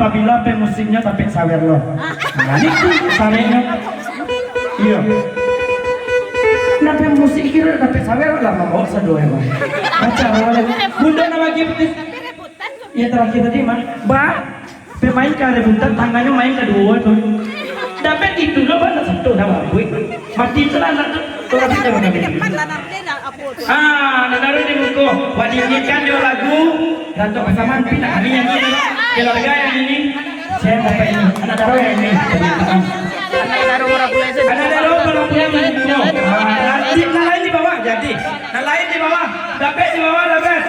apabila pemusiknya tapi sawer lo. Nah, itu sarenya. Iya. Nah, pemusik kira tapi sawer lah mau sadoe mah. Acara lagi. Bunda nama gitu. Iya terakhir tadi mah. Mbak, pemain rebutan tangganya main kedua tuh. Dapat itu lo mana satu nama gue. Mati celana tuh. Orang kita mana nanaru di buku. Wadingikan dia lagu. Datuk Pasaman pindah hari yang ini keluarga yang ini. Saya bapak ini. Anak daro yang ini. Anak daro orang punya ini. Nah lain di bawah jadi. Nah lain di bawah. Dapat di bawah dapat.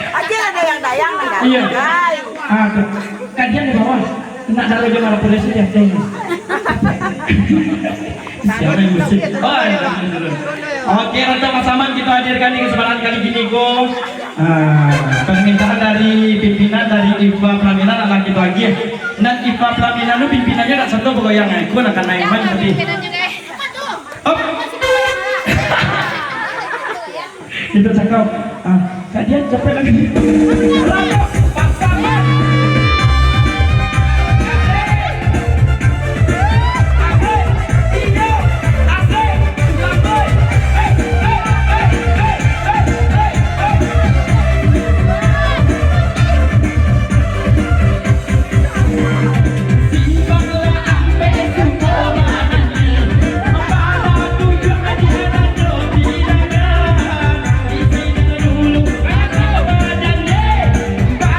Aja ada yang dayang enggak? Iya. Kajian di bawah. Nak daro je marah polisi dia sini. Siapa yang musik? Oh, iya. Oke, Raja Pasaman kita hadirkan di kesempatan kali ini go. Permintaan dari pimpinan dari IPA Pelaminan anak kita lagi. Dan IPA Pelaminan itu pimpinannya tak satu begoyang aku akan naik man tadi. Itu cakap. Kak dia capek lagi. Raja Pasaman. Bye.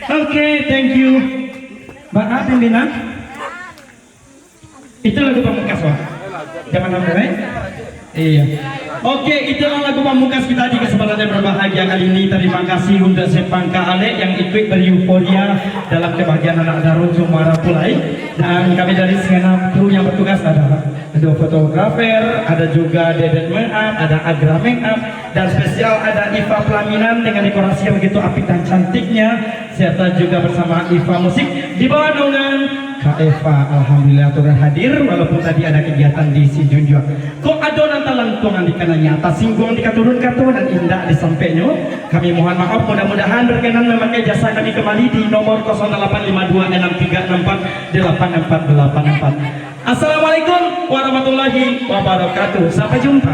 Oke, thank you. Mbak A, pimpinan. Itu lagu pamungkas, Wak. Jangan sampai. Iya. Oke, itulah lagu pamungkas kita di kesempatan yang berbahagia kali ini. Terima kasih untuk Sepangka Ale yang ikut bereuforia dalam kebahagiaan anak Darun Jumara Pulai. Dan kami dari segenap kru yang bertugas ada fotografer, ada juga Deden Make-up, ada Agra Make-up, dan spesial ada Iva Pelaminan dengan dekorasi yang begitu apik dan cantiknya, serta juga bersama Iva Musik di bawah naungan Kak Eva. Alhamdulillah turun hadir walaupun tadi ada kegiatan di Sijunjua. Kok adonan talantungan di kanannya atas singgung di katurun dan indah di sampainya. Kami mohon maaf, mudah-mudahan berkenan memakai jasa kami kembali di nomor 085263648484. Assalamualaikum warahmatullahi wabarakatuh. Sampai jumpa.